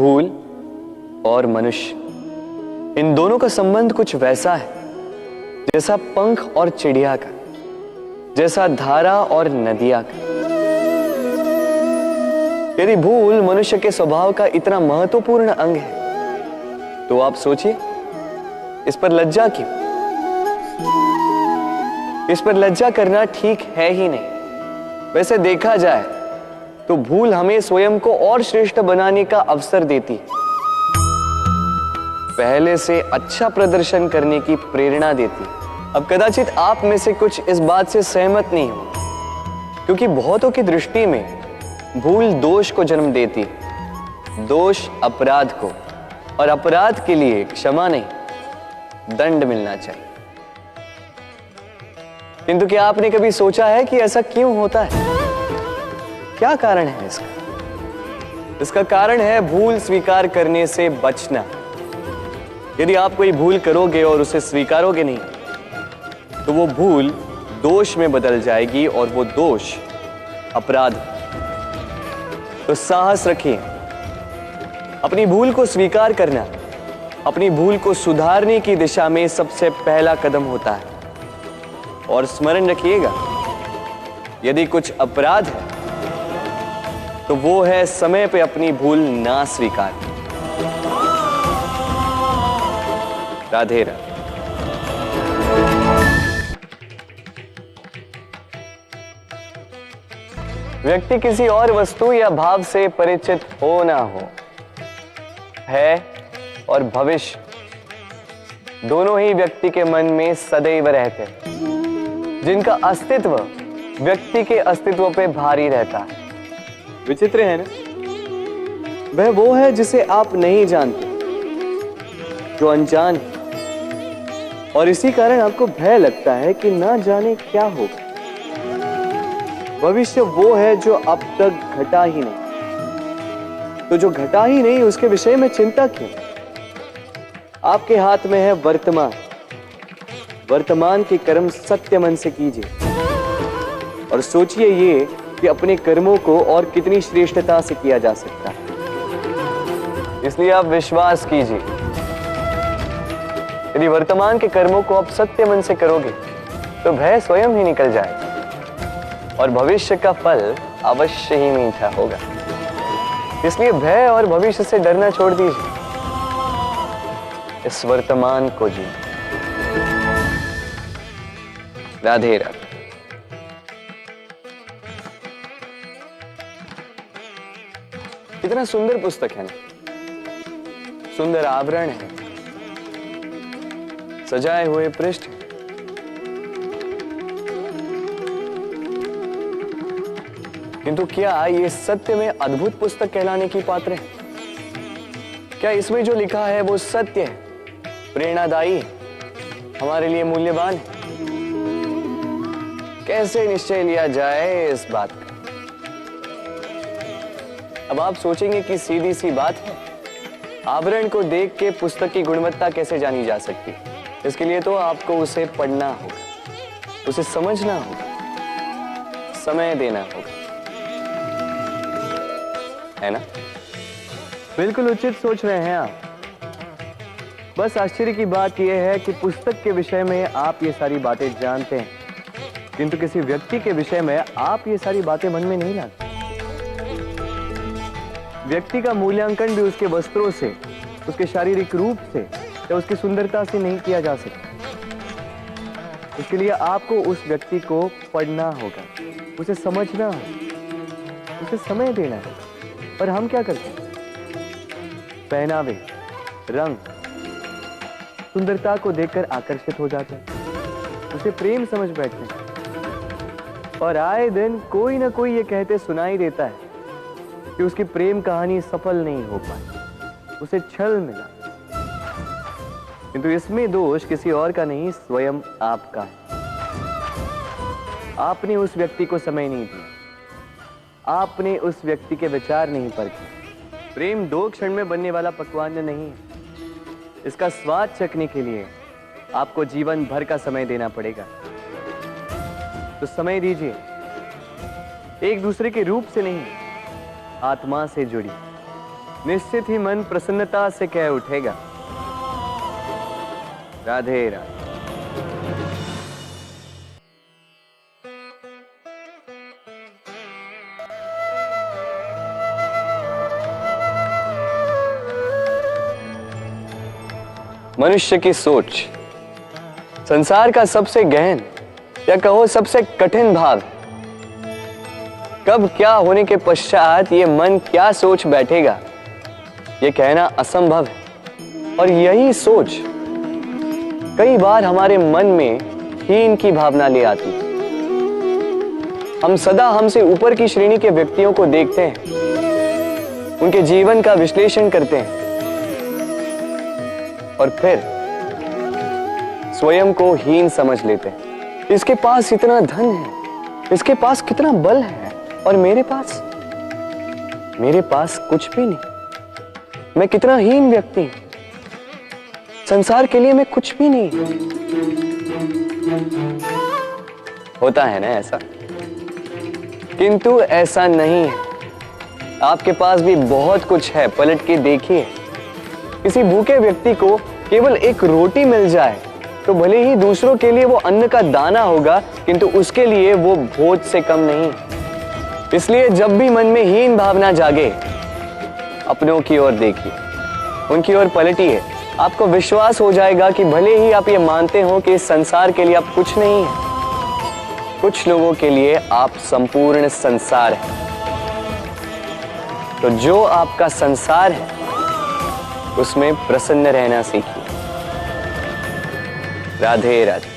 भूल और मनुष्य, इन दोनों का संबंध कुछ वैसा है जैसा पंख और चिड़िया का, जैसा धारा और नदिया का। यदि भूल मनुष्य के स्वभाव का इतना महत्वपूर्ण अंग है तो आप सोचिए, इस पर लज्जा क्यों? इस पर लज्जा करना ठीक है ही नहीं। वैसे देखा जाए तो भूल हमें स्वयं को और श्रेष्ठ बनाने का अवसर देती है, पहले से अच्छा प्रदर्शन करने की प्रेरणा देती है। अब कदाचित आप में से कुछ इस बात से सहमत नहीं हो, क्योंकि बहुतों की दृष्टि में भूल दोष को जन्म देती है, दोष अपराध को, और अपराध के लिए क्षमा नहीं, दंड मिलना चाहिए। किंतु क्या आपने कभी सोचा है कि ऐसा क्यों होता है? क्या कारण है इसका? इसका कारण है भूल स्वीकार करने से बचना। यदि आप कोई भूल करोगे और उसे स्वीकारोगे नहीं, तो वो भूल दोष में बदल जाएगी और वो दोष अपराध। तो साहस रखिए, अपनी भूल को स्वीकार करना अपनी भूल को सुधारने की दिशा में सबसे पहला कदम होता है। और स्मरण रखिएगा, यदि कुछ अपराध है तो वो है समय पे अपनी भूल ना स्वीकार। राधे राधे। व्यक्ति किसी और वस्तु या भाव से परिचित हो ना हो, है और भविष्य दोनों ही व्यक्ति के मन में सदैव रहते हैं, जिनका अस्तित्व व्यक्ति के अस्तित्व पे भारी रहता है। विचित्र है ना? वह वो है जिसे आप नहीं जानते, जो अनजान है, और इसी कारण आपको भय लगता है कि ना जाने क्या होगा। भविष्य वो है जो अब तक घटा ही नहीं, तो जो घटा ही नहीं उसके विषय में चिंता क्यों? आपके हाथ में है वर्तमान। वर्तमान के कर्म सत्य मन से कीजिए और सोचिए ये कि अपने कर्मों को और कितनी श्रेष्ठता से किया जा सकता है। इसलिए आप विश्वास कीजिए, यदि वर्तमान के कर्मों को आप सत्य मन से करोगे तो भय स्वयं ही निकल जाएगा और भविष्य का फल अवश्य ही मीठा होगा। इसलिए भय और भविष्य से डरना छोड़ दीजिए, इस वर्तमान को जी। राधे राधे। कितना सुंदर पुस्तक है ना, सुंदर आवरण है, सजाए हुए पृष्ठ। किंतु क्या ये सत्य में अद्भुत पुस्तक कहलाने की पात्र है? क्या इसमें जो लिखा है वो सत्य है, प्रेरणादायी है, हमारे लिए मूल्यवान है? कैसे निश्चय लिया जाए इस बात का? अब आप सोचेंगे कि सीधी सी बात है, आवरण को देख के पुस्तक की गुणवत्ता कैसे जानी जा सकती है? इसके लिए तो आपको उसे पढ़ना होगा, उसे समझना होगा, समय देना होगा, है ना? बिल्कुल उचित सोच रहे हैं आप। बस आश्चर्य की बात यह है कि पुस्तक के विषय में आप ये सारी बातें जानते हैं, किंतु किसी व्यक्ति के विषय में आप ये सारी बातें मन में नहीं लाते। व्यक्ति का मूल्यांकन भी उसके वस्त्रों से, उसके शारीरिक रूप से या उसकी सुंदरता से नहीं किया जा सकता। इसके लिए आपको उस व्यक्ति को पढ़ना होगा, उसे समझना होगा, उसे समय देना होगा। और हम क्या करते हैं? पहनावे, रंग, सुंदरता को देखकर आकर्षित हो जाते हैं, उसे प्रेम समझ बैठते हैं, और आए दिन कोई ना कोई ये कहते सुनाई देता है कि उसकी प्रेम कहानी सफल नहीं हो पाई, उसे छल मिला। किंतु इसमें दोष किसी और का नहीं, स्वयं आपका है। आपने उस व्यक्ति को समय नहीं दिया, आपने उस व्यक्ति के विचार नहीं परखे। प्रेम 2 क्षण में बनने वाला पकवान नहीं है, इसका स्वाद चखने के लिए आपको जीवन भर का समय देना पड़ेगा। तो समय दीजिए, एक दूसरे के रूप से नहीं, आत्मा से जुड़ी, निश्चित ही मन प्रसन्नता से कह उठेगा, राधे राधे। मनुष्य की सोच संसार का सबसे गहन या कहो सबसे कठिन भाग। कब क्या होने के पश्चात ये मन क्या सोच बैठेगा, ये कहना असंभव है। और यही सोच कई बार हमारे मन में हीन की भावना ले आती है। हम सदा हमसे ऊपर की श्रेणी के व्यक्तियों को देखते हैं, उनके जीवन का विश्लेषण करते हैं और फिर स्वयं को हीन समझ लेते हैं। इसके पास इतना धन है, इसके पास कितना बल है, और मेरे पास कुछ भी नहीं। मैं कितना हीन व्यक्ति हूं, संसार के लिए मैं कुछ भी नहीं। होता है ना ऐसा, किंतु ऐसा नहीं है। आपके पास भी बहुत कुछ है, पलट के देखिए। किसी भूखे व्यक्ति को केवल एक रोटी मिल जाए तो भले ही दूसरों के लिए वो अन्न का दाना होगा, किंतु उसके लिए वो भोज से कम नहीं। इसलिए जब भी मन में हीन भावना जागे, अपनों की ओर देखिए, उनकी ओर पलटिए। आपको विश्वास हो जाएगा कि भले ही आप ये मानते हो कि इस संसार के लिए आप कुछ नहीं है, कुछ लोगों के लिए आप संपूर्ण संसार है। तो जो आपका संसार है उसमें प्रसन्न रहना सीखिए। राधे राधे।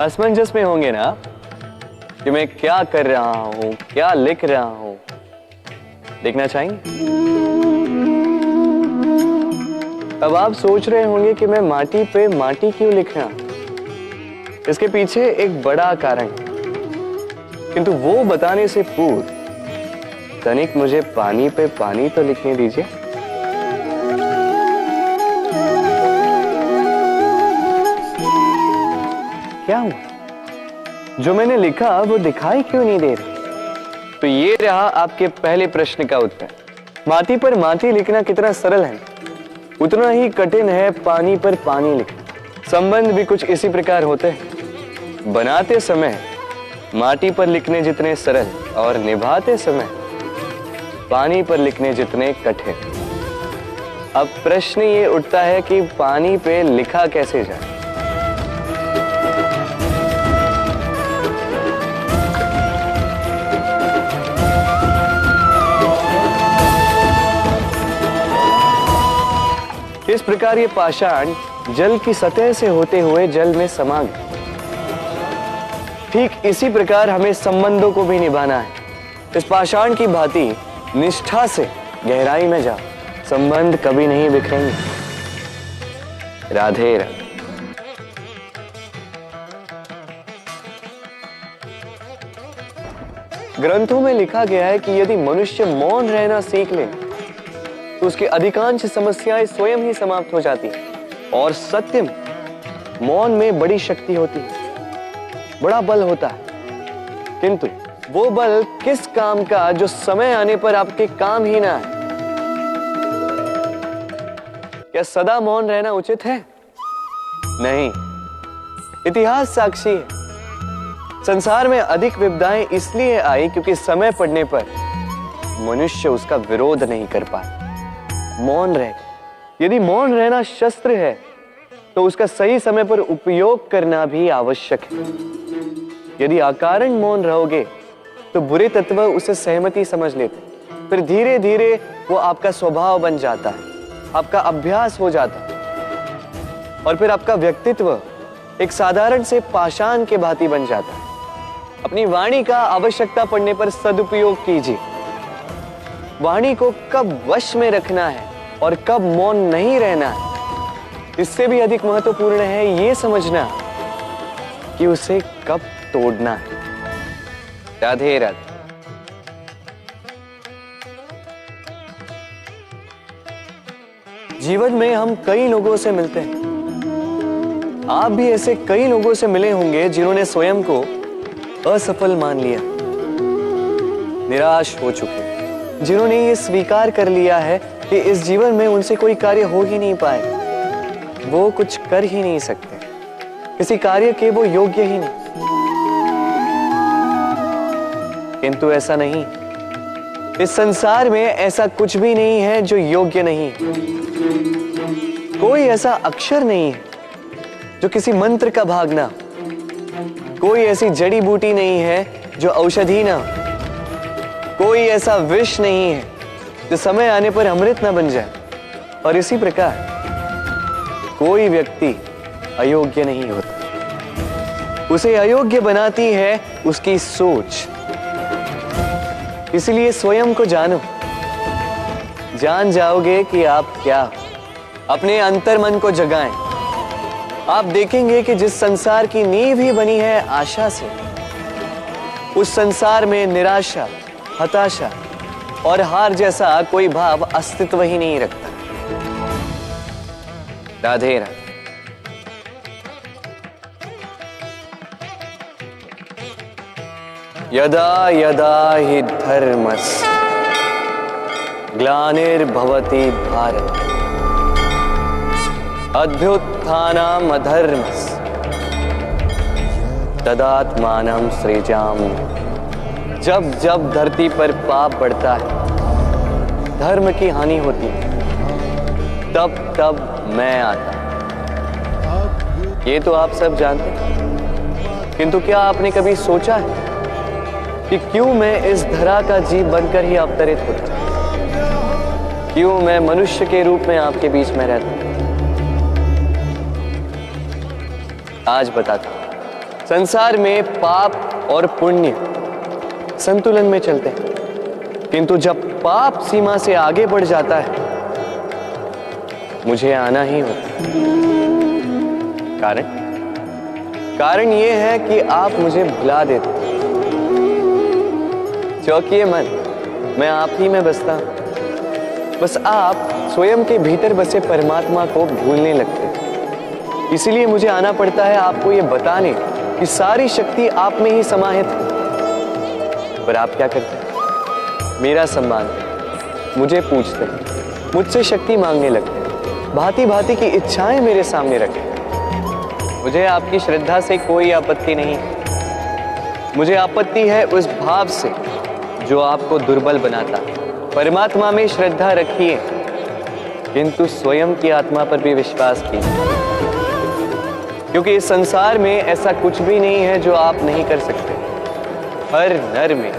असमंजस में होंगे ना कि मैं क्या कर रहा हूं, क्या लिख रहा हूं, देखना चाहेंगे? अब आप सोच रहे होंगे कि मैं माटी पे माटी क्यों लिख रहा हूं। इसके पीछे एक बड़ा कारण है, किंतु वो बताने से पूर्व तनिक मुझे पानी पे पानी तो लिखने दीजिए। क्या हुआ? जो मैंने लिखा वो दिखाई क्यों नहीं दे रहा? तो ये रहा आपके पहले प्रश्न का उत्तर। माटी पर माटी लिखना कितना सरल है, उतना ही कठिन है पानी पर पानी लिखना। संबंध भी कुछ इसी प्रकार होते हैं। बनाते समय माटी पर लिखने जितने सरल और निभाते समय पानी पर लिखने जितने कठिन। अब प्रश्न ये उठता है कि पानी पे लिखा कैसे जाए। इस प्रकार ये पाषाण जल की सतह से होते हुए जल में समा गए। ठीक इसी प्रकार हमें संबंधों को भी निभाना है। इस पाषाण की भांति निष्ठा से गहराई में जाओ, संबंध कभी नहीं बिखरेंगे। राधे राधे। ग्रंथों में लिखा गया है कि यदि मनुष्य मौन रहना सीख ले तो उसकी अधिकांश समस्याएं स्वयं ही समाप्त हो जाती हैं। और सत्य में मौन में बड़ी शक्ति होती है, बड़ा बल होता है। किंतु वो बल किस काम का जो समय आने पर आपके काम ही ना है। क्या सदा मौन रहना उचित है? नहीं। इतिहास साक्षी है, संसार में अधिक विपदाएं इसलिए आई क्योंकि समय पड़ने पर मनुष्य उसका विरोध नहीं कर पाया, मौन रहे। यदि मौन रहना शस्त्र है तो उसका सही समय पर उपयोग करना भी आवश्यक है। यदि अकारण मौन रहोगे तो बुरे तत्व उसे सहमति समझ लेते, फिर धीरे धीरे वो आपका स्वभाव बन जाता है, आपका अभ्यास हो जाता है, और फिर आपका व्यक्तित्व एक साधारण से पाषाण के भांति बन जाता है। अपनी वाणी का आवश्यकता पड़ने पर सदुपयोग कीजिए। वाणी को कब वश में रखना है और कब मौन नहीं रहना है, इससे भी अधिक महत्वपूर्ण है ये समझना कि उसे कब तोड़ना है। राधे राधे। जीवन में हम कई लोगों से मिलते हैं। आप भी ऐसे कई लोगों से मिले होंगे जिन्होंने स्वयं को असफल मान लिया, निराश हो चुके, जिन्होंने ये स्वीकार कर लिया है कि इस जीवन में उनसे कोई कार्य हो ही नहीं पाए, वो कुछ कर ही नहीं सकते, किसी कार्य के वो योग्य ही नहीं। किंतु ऐसा नहीं, इस संसार में ऐसा कुछ भी नहीं है जो योग्य नहीं। कोई ऐसा अक्षर नहीं है जो किसी मंत्र का भाग ना, कोई ऐसी जड़ी बूटी नहीं है जो औषधि ना, कोई ऐसा विष नहीं है जो समय आने पर अमृत ना बन जाए। और इसी प्रकार कोई व्यक्ति अयोग्य नहीं होता, उसे अयोग्य बनाती है उसकी सोच। इसलिए स्वयं को जानो, जान जाओगे कि आप क्या। अपने अंतर्मन को जगाएं। आप देखेंगे कि जिस संसार की नींव ही बनी है आशा से, उस संसार में निराशा, हताशा और हार जैसा कोई भाव अस्तित्व ही नहीं रखता। राधे राधे। यदा यदा हि धर्मस्य ग्लानिर्भवति भारत अभ्युत्थानम् अधर्मस्य तदात्मानं सृजामि। जब जब धरती पर पाप बढ़ता है, धर्म की हानि होती है, तब तब मैं आता। ये तो आप सब जानते हैं, किंतु क्या आपने कभी सोचा है कि क्यों मैं इस धरा का जीव बनकर ही अवतरित होता हूं? क्यों मैं मनुष्य के रूप में आपके बीच में रहता हूं? आज बताता हूं। संसार में पाप और पुण्य संतुलन में चलते हैं, किंतु जब पाप सीमा से आगे बढ़ जाता है, मुझे आना ही होता। कारण यह है कि आप मुझे भुला देते। चौकिए मन, मैं आप ही में बसता हूं। बस आप स्वयं के भीतर बसे परमात्मा को भूलने लगते हैं। इसीलिए मुझे आना पड़ता है आपको ये बताने कि सारी शक्ति आप में ही समाहित है। पर आप क्या करते हैं? मेरा सम्मान, मुझे पूछते हैं, मुझसे शक्ति मांगने लगते हैं, भांति भांति की इच्छाएं मेरे सामने रखते हैं। मुझे आपकी श्रद्धा से कोई आपत्ति नहीं, मुझे आपत्ति है उस भाव से जो आपको दुर्बल बनाता। परमात्मा में श्रद्धा रखिए, किंतु स्वयं की आत्मा पर भी विश्वास कीजिए, क्योंकि इस संसार में ऐसा कुछ भी नहीं है जो आप नहीं कर सकते। हर नर में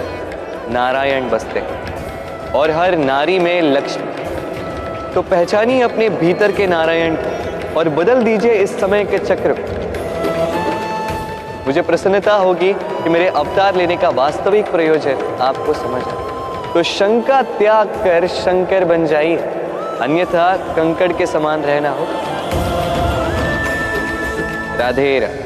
नारायण बसते हैं और हर नारी में लक्ष्मी। तो पहचानिए अपने भीतर के नारायण को और बदल दीजिए इस समय के चक्र को। मुझे प्रसन्नता होगी कि मेरे अवतार लेने का वास्तविक प्रयोजन आपको समझ आए। तो शंका त्याग कर शंकर बन जाइए, अन्यथा कंकड़ के समान रहना हो। राधे राधे।